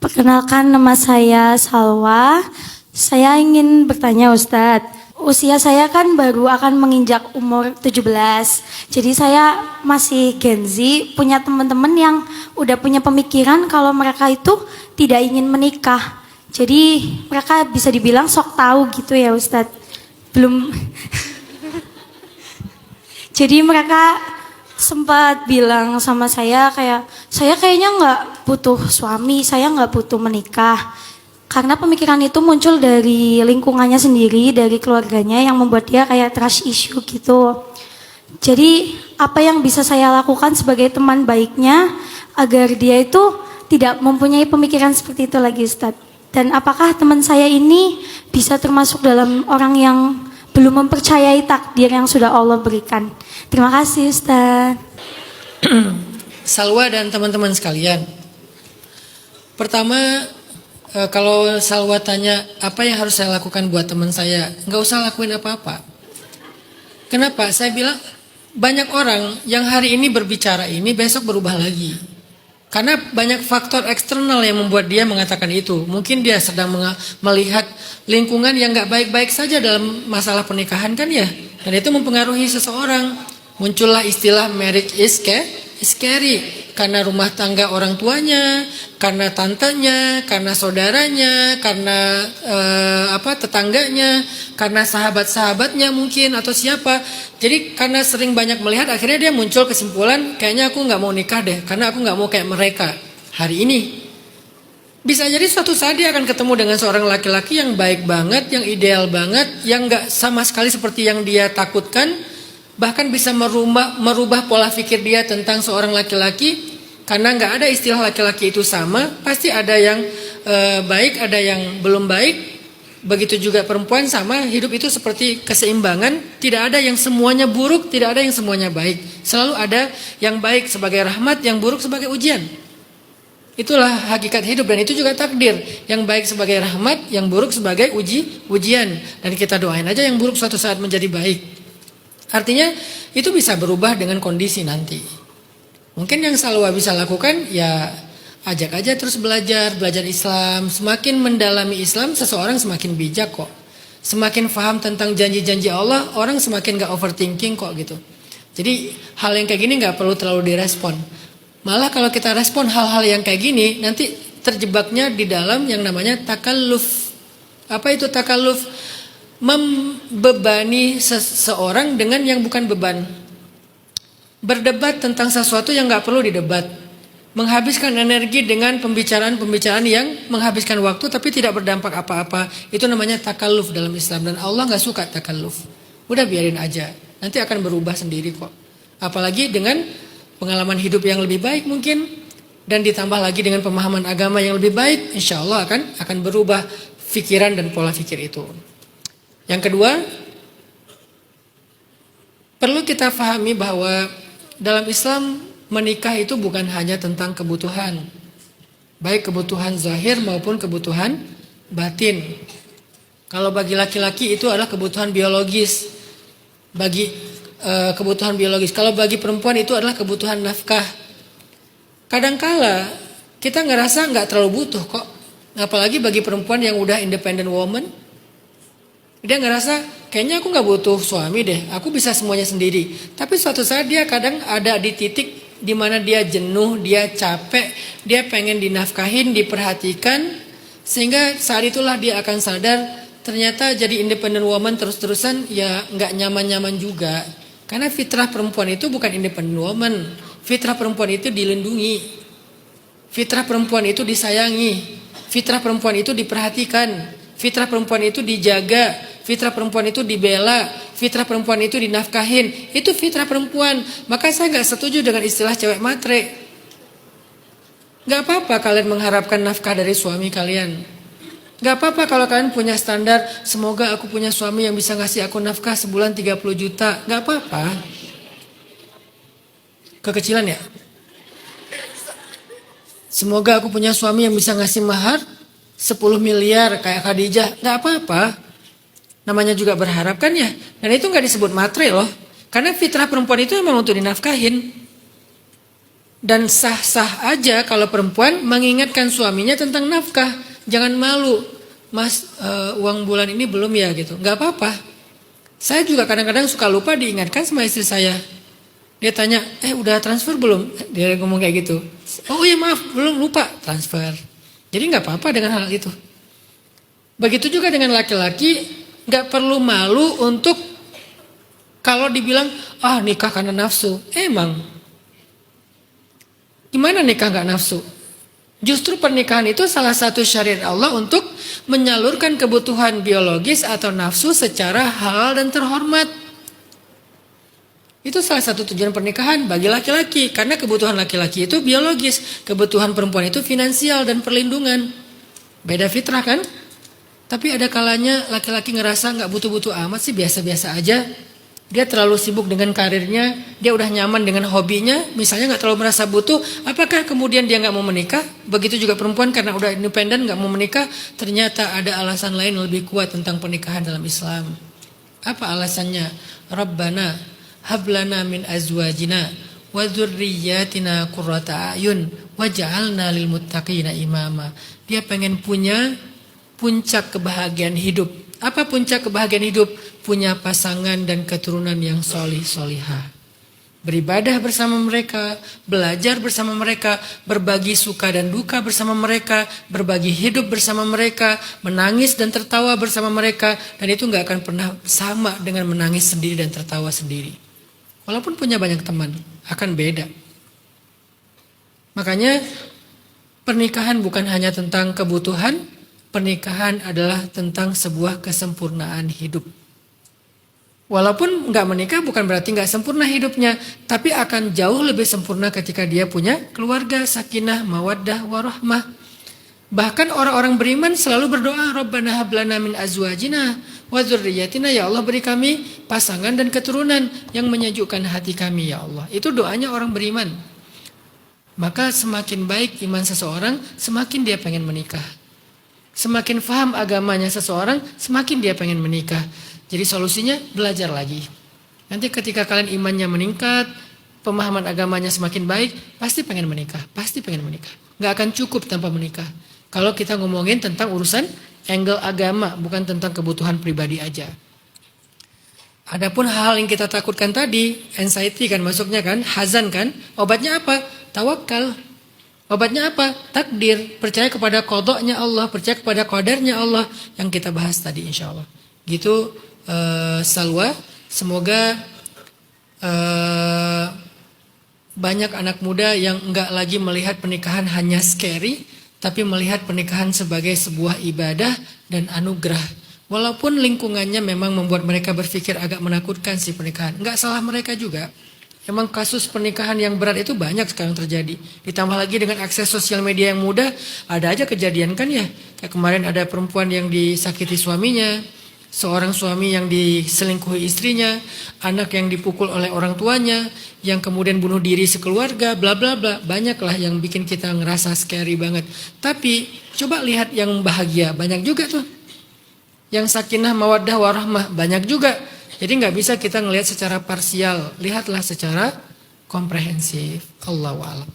Perkenalkan, nama saya Salwa. Saya ingin bertanya Ustadz. Usia saya kan baru akan menginjak umur 17. Jadi saya masih Gen Z, punya teman-teman yang udah punya pemikiran kalau mereka itu tidak ingin menikah. Jadi mereka bisa dibilang sok tahu gitu ya Ustadz. Belum. Jadi mereka sempat bilang sama saya kayaknya nggak butuh suami, saya nggak butuh menikah. Karena pemikiran itu muncul dari lingkungannya sendiri, dari keluarganya yang membuat dia kayak trust issue gitu. Jadi apa yang bisa saya lakukan sebagai teman baiknya agar dia itu tidak mempunyai pemikiran seperti itu lagi Ustadz. Dan apakah teman saya ini bisa termasuk dalam orang yang belum mempercayai takdir yang sudah Allah berikan. Terima kasih Ustadz. Salwa dan teman-teman sekalian. Pertama, kalau Salwa tanya apa yang harus saya lakukan buat teman saya, nggak usah lakuin apa-apa. Kenapa? Saya bilang banyak orang yang hari ini berbicara ini besok berubah lagi. Karena banyak faktor eksternal yang membuat dia mengatakan itu. Mungkin dia sedang melihat lingkungan yang nggak baik-baik saja dalam masalah pernikahan kan ya. Dan itu mempengaruhi seseorang. Muncullah istilah marriage is scary. Karena rumah tangga orang tuanya, karena tantenya, karena saudaranya, karena tetangganya, karena sahabat-sahabatnya mungkin atau siapa. Jadi karena sering banyak melihat, akhirnya dia muncul kesimpulan, kayaknya aku nggak mau nikah deh, karena aku nggak mau kayak mereka hari ini. Bisa jadi suatu saat dia akan ketemu dengan seorang laki-laki yang baik banget, yang ideal banget, yang nggak sama sekali seperti yang dia takutkan. Bahkan bisa merubah pola pikir dia tentang seorang laki-laki. Karena nggak ada istilah laki-laki itu sama. Pasti ada yang baik, ada yang belum baik. Begitu juga perempuan sama. Hidup itu seperti keseimbangan. Tidak ada yang semuanya buruk, tidak ada yang semuanya baik. Selalu ada yang baik sebagai rahmat, yang buruk sebagai ujian. Itulah hakikat hidup dan itu juga takdir. Yang baik sebagai rahmat, yang buruk sebagai ujian. Dan kita doain aja yang buruk suatu saat menjadi baik. Artinya itu bisa berubah dengan kondisi nanti. Mungkin yang Salwa bisa lakukan ya ajak aja terus belajar Islam. Semakin mendalami Islam seseorang semakin bijak kok. Semakin paham tentang janji-janji Allah, orang semakin gak overthinking kok gitu. Jadi hal yang kayak gini gak perlu terlalu direspon. Malah kalau kita respon hal-hal yang kayak gini, nanti terjebaknya di dalam yang namanya takalluf. Apa itu takalluf? Membebani seseorang dengan yang bukan beban. Berdebat tentang sesuatu yang gak perlu didebat. Menghabiskan energi dengan pembicaraan-pembicaraan yang menghabiskan waktu tapi tidak berdampak apa-apa. Itu namanya takalluf dalam Islam. Dan Allah gak suka takalluf. Udah biarin aja. Nanti akan berubah sendiri kok. Apalagi dengan pengalaman hidup yang lebih baik mungkin. Dan ditambah lagi dengan pemahaman agama yang lebih baik. Insya Allah akan berubah pikiran dan pola pikir itu. Yang kedua, perlu kita pahami bahwa dalam Islam menikah itu bukan hanya tentang kebutuhan. Baik kebutuhan zahir maupun kebutuhan batin. Kalau bagi laki-laki itu adalah kebutuhan biologis. Kebutuhan biologis. Kalau bagi perempuan itu adalah kebutuhan nafkah. Kadangkala kita ngerasa nggak terlalu butuh kok. Apalagi bagi perempuan yang udah independent woman. Dia ngerasa kayaknya aku gak butuh suami deh, aku bisa semuanya sendiri. Tapi suatu saat dia kadang ada di titik di mana dia jenuh, dia capek, dia pengen dinafkahin, diperhatikan. Sehingga saat itulah dia akan sadar ternyata jadi independent woman terus-terusan ya gak nyaman-nyaman juga. Karena fitrah perempuan itu bukan independent woman. Fitrah perempuan itu dilindungi. Fitrah perempuan itu disayangi. Fitrah perempuan itu diperhatikan. Fitrah perempuan itu dijaga. Fitrah perempuan itu dibela. Fitrah perempuan itu dinafkahin. Itu fitrah perempuan. Maka saya gak setuju dengan istilah cewek matre. Gak apa-apa kalian mengharapkan nafkah dari suami kalian. Gak apa-apa kalau kalian punya standar, semoga aku punya suami yang bisa ngasih aku nafkah sebulan 30 juta. Gak apa-apa. Kekecilan ya? Semoga aku punya suami yang bisa ngasih mahar 10 miliar kayak Khadijah. Gak apa-apa. Namanya juga berharap kan ya. Dan itu gak disebut matre loh. Karena fitrah perempuan itu memang untuk dinafkahin. Dan sah-sah aja kalau perempuan mengingatkan suaminya tentang nafkah. Jangan malu, mas uang bulan ini belum ya gitu. Gak apa-apa. Saya juga kadang-kadang suka lupa diingatkan sama istri saya. Dia tanya, udah transfer belum? Dia ngomong kayak gitu. Oh iya maaf, belum, lupa transfer. Jadi gak apa-apa dengan hal itu. Begitu juga dengan laki-laki, gak perlu malu untuk kalau dibilang, nikah karena nafsu. Emang. Gimana nikah gak nafsu? Justru pernikahan itu salah satu syariat Allah untuk menyalurkan kebutuhan biologis atau nafsu secara halal dan terhormat. Itu salah satu tujuan pernikahan bagi laki-laki. Karena kebutuhan laki-laki itu biologis. Kebutuhan perempuan itu finansial dan perlindungan. Beda fitrah kan? Tapi ada kalanya laki-laki ngerasa gak butuh-butuh amat sih, biasa-biasa aja. Dia terlalu sibuk dengan karirnya, dia udah nyaman dengan hobinya, misalnya gak terlalu merasa butuh, apakah kemudian dia gak mau menikah? Begitu juga perempuan karena udah independen gak mau menikah, ternyata ada alasan lain lebih kuat tentang pernikahan dalam Islam. Apa alasannya? Rabbana hablana min azwajina wa dzurriyyatina qurrata a'yun waj'alna lil muttaqina imama. Dia pengen punya puncak kebahagiaan hidup. Apa puncak kebahagiaan hidup? Punya pasangan dan keturunan yang solih-solihah. Beribadah bersama mereka, belajar bersama mereka, berbagi suka dan duka bersama mereka, berbagi hidup bersama mereka, menangis dan tertawa bersama mereka. Dan itu gak akan pernah sama dengan menangis sendiri dan tertawa sendiri. Walaupun punya banyak teman, akan beda. Makanya pernikahan bukan hanya tentang kebutuhan, pernikahan adalah tentang sebuah kesempurnaan hidup. Walaupun nggak menikah bukan berarti nggak sempurna hidupnya, tapi akan jauh lebih sempurna ketika dia punya keluarga, sakinah, mawaddah, warahmah. Bahkan orang-orang beriman selalu berdoa, Rabbana hablana min azwajina wa dzurriyyatina, ya Allah beri kami pasangan dan keturunan yang menyejukkan hati kami ya Allah. Itu doanya orang beriman. Maka semakin baik iman seseorang, semakin dia pengen menikah. Semakin paham agamanya seseorang, semakin dia pengen menikah. Jadi solusinya belajar lagi. Nanti ketika kalian imannya meningkat, pemahaman agamanya semakin baik, pasti pengen menikah. Pasti pengen menikah. Gak akan cukup tanpa menikah. Kalau kita ngomongin tentang urusan angle agama, bukan tentang kebutuhan pribadi aja. Adapun hal yang kita takutkan tadi, anxiety kan masuknya kan, hazan kan, obatnya apa? Tawakal. Obatnya apa? Takdir. Percaya kepada qadanya Allah, percaya kepada qadarnya Allah yang kita bahas tadi insya Allah. Gitu Salwa. Semoga banyak anak muda yang enggak lagi melihat pernikahan hanya scary, tapi melihat pernikahan sebagai sebuah ibadah dan anugerah. Walaupun lingkungannya memang membuat mereka berpikir agak menakutkan sih pernikahan. Enggak salah mereka juga. Emang kasus pernikahan yang berat itu banyak sekarang terjadi. Ditambah lagi dengan akses sosial media yang mudah, ada aja kejadian kan ya. Kayak kemarin ada perempuan yang disakiti suaminya, seorang suami yang diselingkuhi istrinya, anak yang dipukul oleh orang tuanya, yang kemudian bunuh diri sekeluarga, bla bla bla. Banyaklah yang bikin kita ngerasa scary banget. Tapi coba lihat yang bahagia, banyak juga tuh. Yang sakinah, mawaddah, warahmah, banyak juga. Jadi nggak bisa kita ngelihat secara parsial, lihatlah secara komprehensif. Allahu a'lam.